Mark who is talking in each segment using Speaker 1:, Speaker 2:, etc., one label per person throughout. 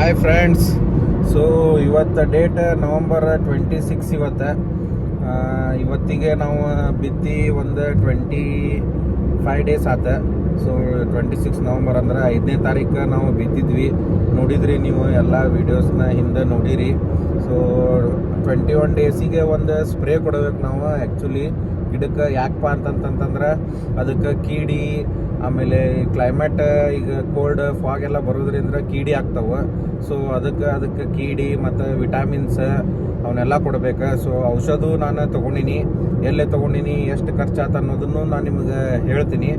Speaker 1: Hi friends. So ಇವತ್ತು date November 26. ಇವತ್ತಿಗೆ ನಾವು ಬಿತ್ತಿ ಒಂದು 25 ಡೇಸ್ ಆತ. ಸೊ 26 ನವಂಬರ್ ಅಂದ್ರೆ 5ನೇ ತಾರೀಕು ನಾವು ಬಿತ್ತಿದ್ವಿ. ನೋಡಿದ್ರಿ ನೀವು ಎಲ್ಲ ವೀಡಿಯೋಸ್ನ ಹಿಂದೆ ನೋಡಿರಿ. ಸೊ 21 ಡೇಸಿಗೆ ಒಂದು ಸ್ಪ್ರೇ ಕೊಡಬೇಕು ನಾವು ಆ್ಯಕ್ಚುಲಿ ಗಿಡಕ್ಕೆ. ಯಾಕಪ್ಪ ಅಂತಂತಂದ್ರೆ ಅದಕ್ಕೆ ಕೀಡಿ, ಆಮೇಲೆ ಕ್ಲೈಮೇಟ್ ಈಗ ಕೋಲ್ಡ್ ಫಾಗ್ ಎಲ್ಲ ಬರೋದ್ರಿಂದ ಕೀಡಿ ಆಗ್ತಾವೆ. ಸೊ ಅದಕ್ಕೆ ಕೀಡಿ ಮತ್ತು ವಿಟಾಮಿನ್ಸ್ ಅವನ್ನೆಲ್ಲ ಕೊಡ್ಬೇಕು. ಸೊ ಔಷಧ ನಾನು ತೊಗೊಂಡಿನಿ, ಎಲ್ಲೇ ತೊಗೊಂಡಿನಿ, ಎಷ್ಟು ಖರ್ಚಾತ ಅನ್ನೋದನ್ನು ನಾನು ನಿಮಗೆ ಹೇಳ್ತೀನಿ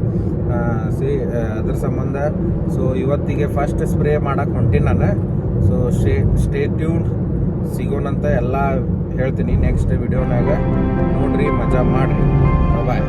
Speaker 1: ಅದ್ರ ಸಂಬಂಧ. ಸೊ ಇವತ್ತಿಗೆ ಫಸ್ಟ್ ಸ್ಪ್ರೇ ಮಾಡಕ್ಕೆ ಹೊಂಟೀನಿ ನಾನು. ಸೊ ಸ್ಟೇ ಟ್ಯೂನ್, ಸಿಗೋಣಂತ ಎಲ್ಲ ಹೇಳ್ತೀನಿ ನೆಕ್ಸ್ಟ್ ವಿಡಿಯೋನಾಗ. ನೋಡ್ರಿ, ಮಜಾ ಮಾಡಿರಿ. ಬಾಯ್.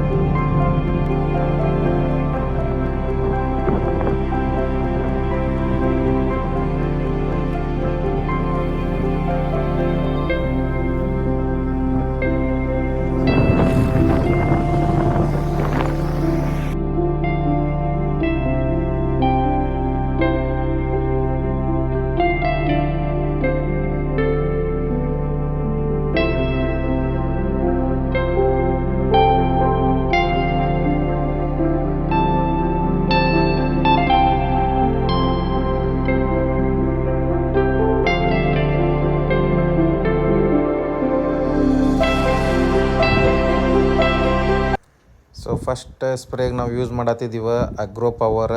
Speaker 1: ಸೊ ಫಸ್ಟ್ ಸ್ಪ್ರೇಗೆ ನಾವು ಯೂಸ್ ಮಾಡತ್ತಿದ್ದೀವಿ ಅಗ್ರೋ ಪವರ್,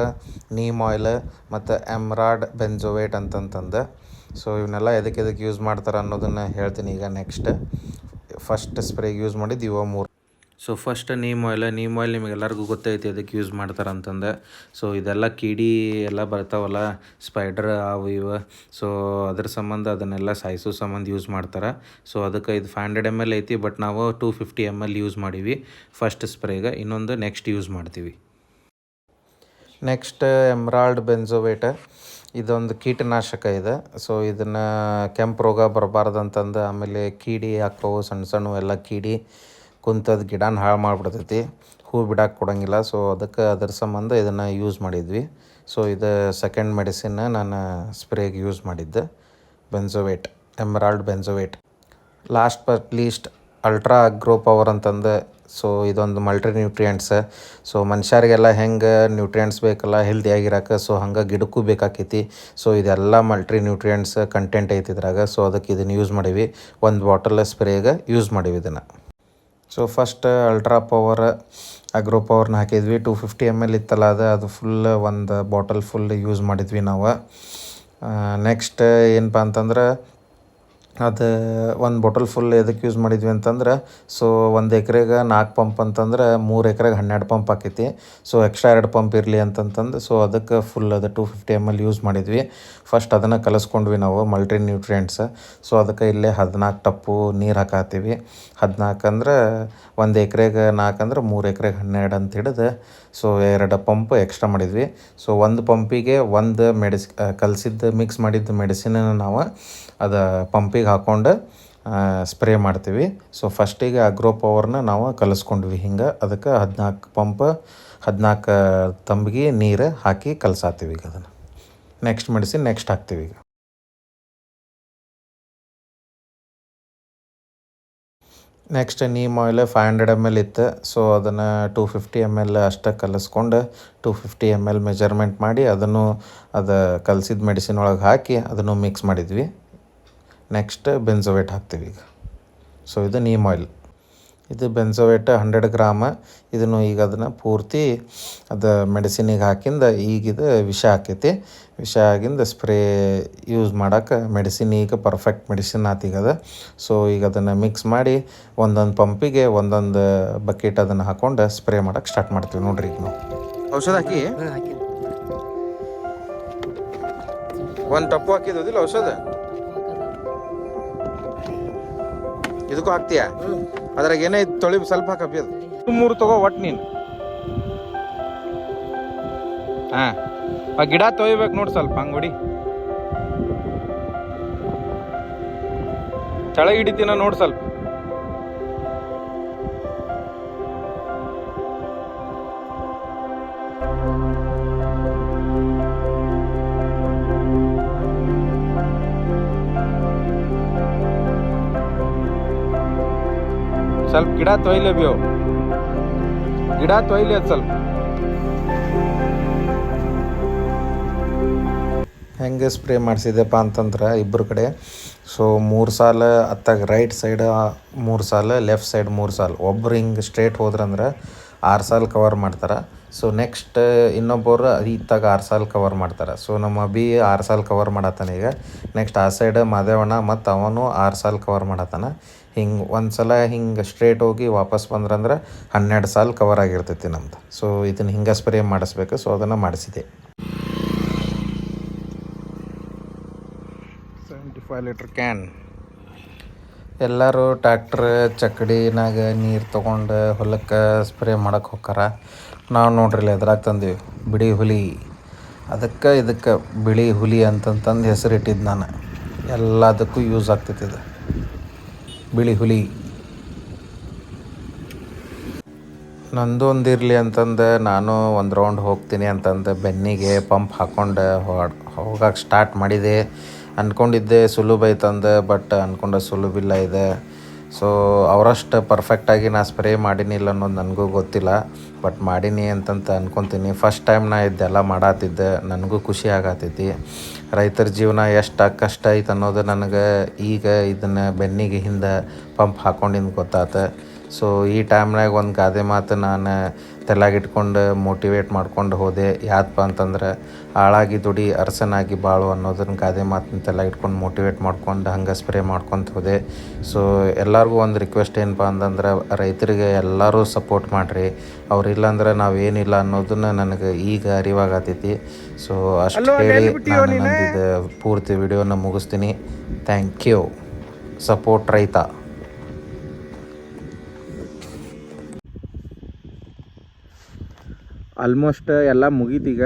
Speaker 1: ನೀಮ್ ಆಯಿಲ್ ಮತ್ತು ಎಮ್ರಾಡ್ ಬೆಂಜೋವೇಟ್ ಅಂತಂತಂದು. ಸೊ ಇವನ್ನೆಲ್ಲ ಎದಕ್ಕೆ ಯೂಸ್ ಮಾಡ್ತಾರೆ ಅನ್ನೋದನ್ನು ಹೇಳ್ತೀನಿ ಈಗ ನೆಕ್ಸ್ಟ್. ಫಸ್ಟ್ ಸ್ಪ್ರೇಗೆ ಯೂಸ್ ಮಾಡಿದ್ದು ಇವ 3. ಸೊ ಫಸ್ಟ್ ನೀಮ್ ಆಯಿಲ್ ನಿಮಗೆಲ್ಲರಿಗೂ ಗೊತ್ತೈತಿ ಅದಕ್ಕೆ ಯೂಸ್ ಮಾಡ್ತಾರೆ ಅಂತಂದು. ಸೊ ಇದೆಲ್ಲ ಕೀಡಿ ಎಲ್ಲ ಬರ್ತಾವಲ್ಲ, ಸ್ಪೈಡರ್ ಅವು ಇವು. ಸೊ ಅದ್ರ ಸಂಬಂಧ ಅದನ್ನೆಲ್ಲ ಸಾಯಿಸೋ ಸಂಬಂಧ ಯೂಸ್ ಮಾಡ್ತಾರೆ. ಸೊ ಅದಕ್ಕೆ ಇದು 500 ml ಐತಿ, ಬಟ್ ನಾವು 250 ml ಯೂಸ್ ಮಾಡೀವಿ ಫಸ್ಟ್ ಸ್ಪ್ರೇಗೆ. ಇನ್ನೊಂದು ನೆಕ್ಸ್ಟ್ ಯೂಸ್ ಮಾಡ್ತೀವಿ. ನೆಕ್ಸ್ಟ್ ಎಮ್ರಾಲ್ಡ್ ಬೆಂಜೋವೇಟ್, ಇದೊಂದು ಕೀಟನಾಶಕ ಇದೆ. ಸೊ ಇದನ್ನು ಕೆಂಪು ರೋಗ ಬರಬಾರ್ದಂತಂದು, ಆಮೇಲೆ ಕೀಡಿ ಹಾಕವು ಸಣ್ಣ ಎಲ್ಲ ಕೀಡಿ ಕುಂತದ ಗಿಡನ ಹಾಳು ಮಾಡಿಬಿಡ್ತೈತಿ, ಹೂ ಬಿಡಕ್ಕೆ ಕೊಡೋಂಗಿಲ್ಲ. ಸೊ ಅದಕ್ಕೆ ಅದ್ರ ಸಂಬಂಧ ಇದನ್ನು ಯೂಸ್ ಮಾಡಿದ್ವಿ. ಸೊ ಇದು ಸೆಕೆಂಡ್ ಮೆಡಿಸಿನ್ ನಾನು ಸ್ಪ್ರೇಗೆ ಯೂಸ್ ಮಾಡಿದ್ದೆ, benzoate, Emerald benzoate. Last but least ultra agro power ಅಂತಂದು. ಸೊ ಇದೊಂದು ಮಲ್ಟಿ ನ್ಯೂಟ್ರಿಯೆಂಟ್ಸ್. ಸೊ ಮನುಷ್ಯರಿಗೆಲ್ಲ ಹೆಂಗೆ ನ್ಯೂಟ್ರಿಯೆಂಟ್ಸ್ ಬೇಕಲ್ಲ ಹೆಲ್ದಿಯಾಗಿರೋಕೆ, ಸೊ ಹಂಗೆ ಗಿಡಕ್ಕೂ ಬೇಕಾಕೈತಿ. ಸೊ ಇದೆಲ್ಲ ಮಲ್ಟಿ ನ್ಯೂಟ್ರಿಯೆಂಟ್ಸ್ ಕಂಟೆಂಟ್ ಐತಿ ಇದ್ರಾಗ. ಸೊ ಅದಕ್ಕೆ ಇದನ್ನು ಯೂಸ್ ಮಾಡೀವಿ. ಒಂದು ಬಾಟಲ್ ಸ್ಪ್ರೇಗೆ ಯೂಸ್ ಮಾಡೀವಿ ಇದನ್ನು. So first ultra power agro ಪವರ್ನ ಹಾಕಿದ್ವಿ. 250 ml ಇತ್ತಲ್ಲ ಅದು ಫುಲ್ ಒಂದು ಬಾಟಲ್ ಫುಲ್ ಯೂಸ್ ಮಾಡಿದ್ವಿ ನಾವು. ನೆಕ್ಸ್ಟ್ ಏನಪ್ಪ ಅಂತಂದ್ರೆ, ಅದು ಒಂದು ಬಾಟಲ್ ಫುಲ್ ಎದಕ್ಕೆ ಯೂಸ್ ಮಾಡಿದ್ವಿ ಅಂತಂದ್ರೆ, ಸೊ 1 ಎಕರೆಗೆ 4 ಪಂಪ್ ಅಂತಂದ್ರೆ 3 ಎಕರೆಗೆ 12 ಪಂಪ್ ಆಕೈತಿ. ಸೊ ಎಕ್ಸ್ಟ್ರಾ 2 ಪಂಪ್ ಇರಲಿ ಅಂತಂತಂದು, ಸೊ ಅದಕ್ಕೆ ಫುಲ್ ಅದು 250 ml ಯೂಸ್ ಮಾಡಿದ್ವಿ. ಫಸ್ಟ್ ಅದನ್ನು ಕಲಿಸ್ಕೊಂಡ್ವಿ ನಾವು, ಮಲ್ಟಿ ನ್ಯೂಟ್ರಿಯೆಂಟ್ಸ್. ಸೊ ಅದಕ್ಕೆ ಇಲ್ಲೇ 14 ಟಪ್ಪು ನೀರು ಹಾಕತ್ತೀವಿ. 14 ಅಂದ್ರೆ 1 ಎಕರೆಗೆ 4 ಅಂದ್ರೆ 3 ಎಕರೆಗೆ 12 ಅಂತ ಹಿಡಿದು, ಸೊ 2 ಪಂಪ್ ಎಕ್ಸ್ಟ್ರಾ ಮಾಡಿದ್ವಿ. ಸೊ 1 ಪಂಪಿಗೆ 1 ಕಲಸಿದ್ದು ಮಿಕ್ಸ್ ಮಾಡಿದ್ದು ಮೆಡಿಸಿನನ್ನು ನಾವು ಅದು ಪಂಪಿಗೆ ಹಾಕ್ಕೊಂಡು ಸ್ಪ್ರೇ ಮಾಡ್ತೀವಿ. ಸೊ ಫಸ್ಟಿಗೆ ಅಗ್ರೋ ಪವರ್ನ ನಾವು ಕಲಿಸ್ಕೊಂಡ್ವಿ ಹಿಂಗೆ. ಅದಕ್ಕೆ 14 ಪಂಪ್ 14 ತಂಬಿಗೆ ನೀರು ಹಾಕಿ ಕಲಸಾತೀವಿ ಈಗ. ಅದನ್ನು ನೆಕ್ಸ್ಟ್ ಮೆಡಿಸಿನ್ ನೆಕ್ಸ್ಟ್ ಹಾಕ್ತೀವಿ ಈಗ. ನೆಕ್ಸ್ಟ್ ನೀಮ್ ಆಯಿಲ್ 500 ml ಇತ್ತು. ಸೊ ಅದನ್ನು 250 ml ಅಷ್ಟೇ ಕಲಿಸ್ಕೊಂಡು 250 ml ಮೆಜರ್ಮೆಂಟ್ ಮಾಡಿ ಅದನ್ನು ಕಲಸಿದ ಮೆಡಿಸಿನ್ ಒಳಗೆ ಹಾಕಿ ಅದನ್ನು ಮಿಕ್ಸ್ ಮಾಡಿದ್ವಿ. ನೆಕ್ಸ್ಟ್ ಬೆಂಜೋವೇಟ್ ಹಾಕ್ತೀವಿ ಈಗ. ಸೊ ಇದು ನೀಮ್ ಆಯಿಲ್, ಇದು ಬೆಂಜೋವೇಟ್ 100 ಗ್ರಾಮ. ಇದನ್ನು ಈಗ ಅದನ್ನು ಪೂರ್ತಿ ಮೆಡಿಸಿನಿಗೆ ಹಾಕಿಂದ ಈಗಿದು ವಿಷ ಆಕೈತಿ. ವಿಷ ಆಗಿಂದ ಸ್ಪ್ರೇ ಯೂಸ್ ಮಾಡೋಕೆ ಮೆಡಿಸಿನ್ ಈಗ ಪರ್ಫೆಕ್ಟ್ ಮೆಡಿಸಿನ್ ಆತೀಗದ. ಸೊ ಈಗ ಅದನ್ನು ಮಿಕ್ಸ್ ಮಾಡಿ ಒಂದೊಂದು ಪಂಪಿಗೆ ಒಂದೊಂದು ಬಕೆಟ್ ಅದನ್ನು ಹಾಕ್ಕೊಂಡು ಸ್ಪ್ರೇ ಮಾಡೋಕೆ ಸ್ಟಾರ್ಟ್ ಮಾಡ್ತೀವಿ. ನೋಡ್ರಿ ಈಗ ನಾವು ಔಷಧ ಹಾಕಿ ಒಂದು ಟಪ್ಪು ಹಾಕಿದ್ದಿಲ್ಲ ಔಷಧ, ಇದಕ್ಕೂ ಹಾಕ್ತೀಯ? ಅದ್ರಾಗ ಏನೇ ತೊಳಿ ಸ್ವಲ್ಪ ಹಾಕಪ್ಪಿ. ಅದು 3 ತಗೋ ಒಟ್ಟು ನೀನು. ಹಾಂ, ಆ ಗಿಡ ತೊಯ್ಬೇಕು ನೋಡಿ ಸ್ವಲ್ಪ, ಹಂಗೆ ಕೆಳಗೆ ಹಿಡಿತೀನ ನೋಡಿ ಸ್ವಲ್ಪ. ಸ್ವಲ್ಪ ಗಿಡ ತೊಯ್ಲೆ ಬೇವು ಗಿಡ ತೊಯ್ಲಿ ಅದು ಸ್ವಲ್ಪ. ಹೆಂಗೆ ಸ್ಪ್ರೇ ಮಾಡಿಸಿದೆಪ್ಪ ಅಂತಂದ್ರೆ ಇಬ್ಬರು ಕಡೆ. ಸೊ 3 ಸಾಲ ಅತ್ತಾಗ ರೈಟ್ ಸೈಡ್ 3 ಸಾಲ, ಲೆಫ್ಟ್ ಸೈಡ್ 3 ಸಾಲ. ಒಬ್ರು ಹಿಂಗೆ ಸ್ಟ್ರೇಟ್ ಹೋದ್ರಂದ್ರೆ 6 ಸಾಲ ಕವರ್ ಮಾಡ್ತಾರೆ. ಸೊ ನೆಕ್ಸ್ಟ್ ಇನ್ನೊಬ್ಬರು ಇತ್ತಾಗ 6 ಸಾಲ ಕವರ್ ಮಾಡ್ತಾರೆ. ಸೊ ನಮ್ಮ 6 ಸಾಲ ಕವರ್ ಮಾಡತ್ತಾನ ಈಗ. ನೆಕ್ಸ್ಟ್ ಆ ಸೈಡ್ ಮಾದೇವಣ್ಣ ಮತ್ತು ಅವನು 6 ಸಾಲ ಕವರ್ ಮಾಡತ್ತಾನ. ಹಿಂಗೆ ಒಂದು ಸಲ ಹಿಂಗೆ ಸ್ಟ್ರೇಟ್ ಹೋಗಿ ವಾಪಸ್ ಬಂದ್ರಂದ್ರೆ 12 ಸಾಲ ಕವರ್ ಆಗಿರ್ತೈತಿ ನಮ್ದು. ಸೊ ಇದನ್ನು ಹಿಂಗೆ ಸ್ಪ್ರೇ ಮಾಡಿಸ್ಬೇಕು. ಸೊ ಅದನ್ನು ಮಾಡಿಸಿದೆ. 75 ಲೀಟ್ರ್ ಕ್ಯಾನ್. ಎಲ್ಲರೂ ಟ್ಯಾಕ್ಟ್ರ್ ಚಕ್ಕಡಿನಾಗ ನೀರು ತೊಗೊಂಡು ಹೊಲಕ್ಕೆ ಸ್ಪ್ರೇ ಮಾಡಕ್ಕೆ ಹೋಗ್ತಾರ. ನಾವು ನೋಡ್ರಿ ಎದ್ರಾಗ ತಂದೀವಿ ಬಿಳಿ ಹುಲಿ. ಇದಕ್ಕೆ ಬಿಳಿ ಹುಲಿ ಅಂತಂತಂದು ಹೆಸರಿಟ್ಟಿದ್ದು ನಾನು. ಎಲ್ಲದಕ್ಕೂ ಯೂಸ್ ಆಗ್ತೈತಿ ಇದು ಬಿಳಿ ಹುಲಿ. ನಂದು ಒಂದು ಇರಲಿ ಅಂತಂದು ನಾನು ಒಂದು ರೌಂಡ್ ಹೋಗ್ತೀನಿ ಅಂತಂದು ಬೆನ್ನಿಗೆ ಪಂಪ್ ಹಾಕ್ಕೊಂಡು ಹೋಗಕ್ಕೆ ಸ್ಟಾರ್ಟ್ ಮಾಡಿದೆ. ಅಂದ್ಕೊಂಡಿದ್ದೆ ಸುಲಭ ಐತಂದು, ಬಟ್ ಅಂದ್ಕೊಂಡೆ ಸುಲಭಿಲ್ಲ ಇದೆ. ಸೊ ಅವರಷ್ಟು ಪರ್ಫೆಕ್ಟಾಗಿ ನಾ ಸ್ಪ್ರೇ ಮಾಡೀನಿಲ್ಲ ಅನ್ನೋದು ನನಗೂ ಗೊತ್ತಿಲ್ಲ, ಬಟ್ ಮಾಡೀನಿ ಅಂತಂತ ಅಂದ್ಕೊತೀನಿ. ಫಸ್ಟ್ ಟೈಮ್ ನಾ ಇದೆಲ್ಲ ಮಾಡತ್ತಿದ್ದೆ, ನನಗೂ ಖುಷಿ ಆಗತ್ತೈತಿ. ರೈತರ ಜೀವನ ಎಷ್ಟು ಕಷ್ಟ ಐತೆ ಅನ್ನೋದು ನನಗೆ ಈಗ ಇದನ್ನು ಬೆನ್ನಿಗೆ ಹಿಂದೆ ಪಂಪ್ ಹಾಕ್ಕೊಂಡಿದ್ದು ಗೊತ್ತಾತ. ಸೊ ಈ ಟೈಮ್ನಾಗ ಒಂದು ಗಾದೆ ಮಾತು ನಾನು ತಲೆಯಾಗಿಟ್ಕೊಂಡು ಮೋಟಿವೇಟ್ ಮಾಡ್ಕೊಂಡು ಹೋದೆ. ಯಾಕಪ್ಪ ಅಂತಂದ್ರೆ ಆಳಾಗಿ ದುಡಿ ಅರಸನಾಗಿ ಬಾಳು ಅನ್ನೋದನ್ನ ಗಾದೆ ಮಾತನ್ನ ತಲೆಯಾಗಿಟ್ಕೊಂಡು ಮೋಟಿವೇಟ್ ಮಾಡ್ಕೊಂಡು ಹಂಗೆ ಸ್ಪ್ರೇ ಮಾಡ್ಕೊತ ಹೋದೆ. ಸೊ ಎಲ್ಲರಿಗೂ ಒಂದು ರಿಕ್ವೆಸ್ಟ್ ಏನಪ್ಪ ಅಂತಂದ್ರೆ ರೈತರಿಗೆ ಎಲ್ಲರೂ ಸಪೋರ್ಟ್ ಮಾಡಿರಿ. ಅವ್ರಿಲ್ಲಾಂದ್ರೆ ನಾವೇನಿಲ್ಲ ಅನ್ನೋದನ್ನು ನನಗೆ ಈಗ ಅರಿವಾಗತ್ತೈತಿ. ಸೊ ಅಷ್ಟು ಹೇಳಿ ನಾನು ನಂದಿದ್ದು ಪೂರ್ತಿ ವಿಡಿಯೋನ ಮುಗಿಸ್ತೀನಿ. Thank you. ಸಪೋರ್ಟ್ ರೈತ. ಆಲ್ಮೋಸ್ಟ್ ಎಲ್ಲ ಮುಗೀತೀಗ.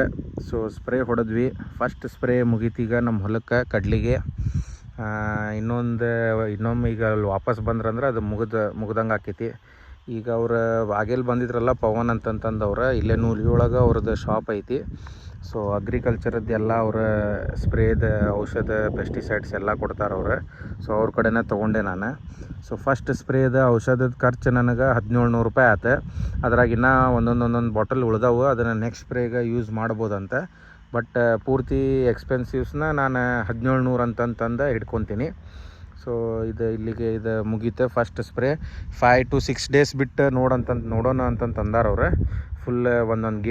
Speaker 1: ಸೊ ಸ್ಪ್ರೇ ಹೊಡೆದ್ವಿ. ಫಸ್ಟ್ ಸ್ಪ್ರೇ ಮುಗೀತೀಗ ನಮ್ಮ ಹೊಲಕ್ಕೆ ಕಡ್ಲಿಗೆ. ಇನ್ನೊಮ್ಮೆ ಈಗ ಅಲ್ಲಿ ವಾಪಸ್ ಬಂದ್ರಂದ್ರೆ ಅದು ಮುಗ್ದಂಗೆ ಆಕೈತಿ. ಈಗ ಅವ್ರು ಆಗೇಲಿ ಬಂದಿದ್ರಲ್ಲ ಪವನ್ ಅಂತಂತಂದವ್ರು, ಇಲ್ಲೇ ನೂಲಿಯೊಳಗೆ ಅವ್ರದ್ದು ಶಾಪ್ ಐತಿ. ಸೊ ಅಗ್ರಿಕಲ್ಚರದ್ದು ಎಲ್ಲ ಅವರ ಸ್ಪ್ರೇದ ಔಷಧ ಪೆಸ್ಟಿಸೈಡ್ಸ್ ಎಲ್ಲ ಕೊಡ್ತಾರೆ ಅವ್ರು. ಸೊ ಅವ್ರ ಕಡೆನೇ ತೊಗೊಂಡೆ ನಾನು. ಸೊ ಫಸ್ಟ್ ಸ್ಪ್ರೇದ ಔಷಧದ ಖರ್ಚು ನನಗೆ 1700 ರೂಪಾಯಿ ಆಯ್ತು. ಅದ್ರಾಗ ಇನ್ನೂ ಒಂದೊಂದು ಬಾಟಲ್ ಉಳ್ದವು, ಅದನ್ನು ನೆಕ್ಸ್ಟ್ ಸ್ಪ್ರೇಗೆ ಯೂಸ್ ಮಾಡ್ಬೋದಂತ. ಬಟ್ ಪೂರ್ತಿ ಎಕ್ಸ್ಪೆನ್ಸಿವ್ಸ್ನ ನಾನು 1700 ಅಂತಂತಂದು ಹಿಡ್ಕೊತೀನಿ. ಸೊ ಇಲ್ಲಿಗೆ ಮುಗೀತು ಫಸ್ಟ್ ಸ್ಪ್ರೇ. 5 to 6 ಡೇಸ್ ಬಿಟ್ಟು ನೋಡೋಣ ಅಂತಂದಾರ ಅವ್ರು. ಫುಲ್ ಒಂದೊಂದು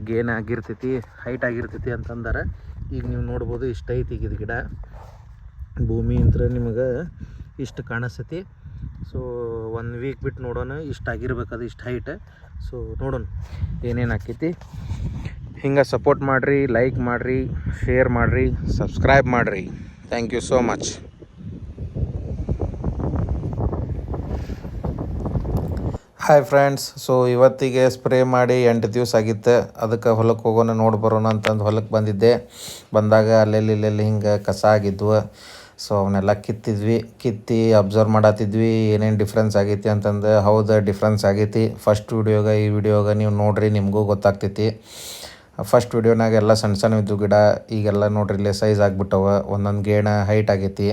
Speaker 1: ಗೇನ್ ಆಗಿರ್ತೈತಿ, ಹೈಟ್ ಆಗಿರ್ತೈತಿ ಅಂತಂದಾರೆ. ಈಗ ನೀವು ನೋಡ್ಬೋದು ಇಷ್ಟು ಐತಿ ಈಗ ಇದು ಗಿಡ. ಭೂಮಿ ಅಂತ ನಿಮಗೆ ಇಷ್ಟು ಕಾಣಿಸ್ತೈತಿ. ಸೊ 1 ವೀಕ್ ಬಿಟ್ಟು ನೋಡೋಣ, ಇಷ್ಟು ಆಗಿರ್ಬೇಕದು, ಇಷ್ಟು ಹೈಟ್. ಸೊ ನೋಡೋಣ ಏನೇನು ಆಕೈತಿ. ಹಿಂಗೆ ಸಪೋರ್ಟ್ ಮಾಡಿರಿ, ಲೈಕ್ ಮಾಡಿರಿ, ಶೇರ್ ಮಾಡಿರಿ, ಸಬ್ಸ್ಕ್ರೈಬ್ ಮಾಡಿರಿ. Thank you so much. Hi friends. So ಇವತ್ತಿಗೆ ಸ್ಪ್ರೇ ಮಾಡಿ 8 ದಿವಸ ಆಗಿತ್ತು. ಅದಕ್ಕೆ ಹೊಲಕ್ಕೆ ಹೋಗೋಣ ನೋಡಿ ಬರೋಣ ಅಂತಂದು ಹೊಲಕ್ಕೆ ಬಂದಿದ್ದೆ. ಬಂದಾಗ ಅಲ್ಲೆಲ್ಲಿ ಹಿಂಗೆ ಕಸ ಆಗಿದ್ವು. ಸೊ ಅವನ್ನೆಲ್ಲ ಕಿತ್ತಿ ಅಬ್ಸರ್ವ್ ಮಾಡತ್ತಿದ್ವಿ ಏನೇನು ಡಿಫ್ರೆನ್ಸ್ ಆಗೈತಿ ಅಂತಂದು. ಹೌದು, ಡಿಫ್ರೆನ್ಸ್ ಆಗೈತಿ. ಫಸ್ಟ್ ವೀಡಿಯೋಗೆ ಈ ವಿಡಿಯೋಗೆ ನೀವು ನೋಡಿರಿ, ನಿಮಗೂ ಗೊತ್ತಾಗ್ತೈತಿ. ಫಸ್ಟ್ ವೀಡಿಯೋನಾಗ ಎಲ್ಲ ಸಣ್ಣ ಇದ್ದು ಗಿಡ, ಈಗೆಲ್ಲ ನೋಡ್ರಿ ಇಲ್ಲೇ ಸೈಜ್ ಆಗಿಬಿಟ್ಟವ. ಒಂದೊಂದು ಗೇಣ ಹೈಟ್ ಆಗೈತಿ.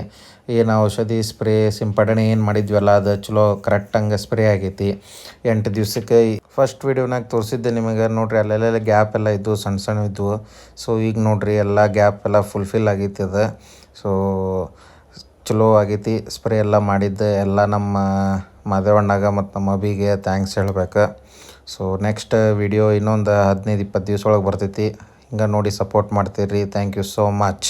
Speaker 1: ಏನು ಔಷಧಿ ಸ್ಪ್ರೇ ಸಿಂಪಡಣೆ ಏನು ಮಾಡಿದ್ವಲ್ಲ ಅದು ಚಲೋ ಕರೆಕ್ಟಂಗೆ ಸ್ಪ್ರೇ ಆಗೈತಿ 8 ದಿವ್ಸಕ್ಕೆ. ಫಸ್ಟ್ ವೀಡಿಯೋನಾಗ ತೋರಿಸಿದ್ದೆ ನಿಮಗೆ ನೋಡ್ರಿ, ಅಲ್ಲೆಲ್ಲ ಗ್ಯಾಪ್ ಎಲ್ಲ ಇದ್ದವು, ಸಣ್ಣ ಇದ್ದವು. ಸೊ ಈಗ ನೋಡ್ರಿ ಎಲ್ಲ ಗ್ಯಾಪ್ ಎಲ್ಲ ಫುಲ್ಫಿಲ್ ಆಗೈತಿ ಅದು. ಸೊ ಚಲೋ ಆಗೈತಿ ಸ್ಪ್ರೇ ಎಲ್ಲ ಮಾಡಿದ್ದೆ. ಎಲ್ಲ ನಮ್ಮ ಮಾದೇವಣ್ಣಗೆ ಮತ್ತು ನಮ್ಮ ಅಭಿಗೆ ಥ್ಯಾಂಕ್ಸ್ ಹೇಳ್ಬೇಕು. ಸೊ ನೆಕ್ಸ್ಟ್ ವಿಡಿಯೋ ಇನ್ನೊಂದು 15-20 ದಿವ್ಸ ಒಳಗೆ ಬರ್ತೈತಿ. ಹಿಂಗೆ ನೋಡಿ ಸಪೋರ್ಟ್ ಮಾಡ್ತೀರಿ. Thank you so much.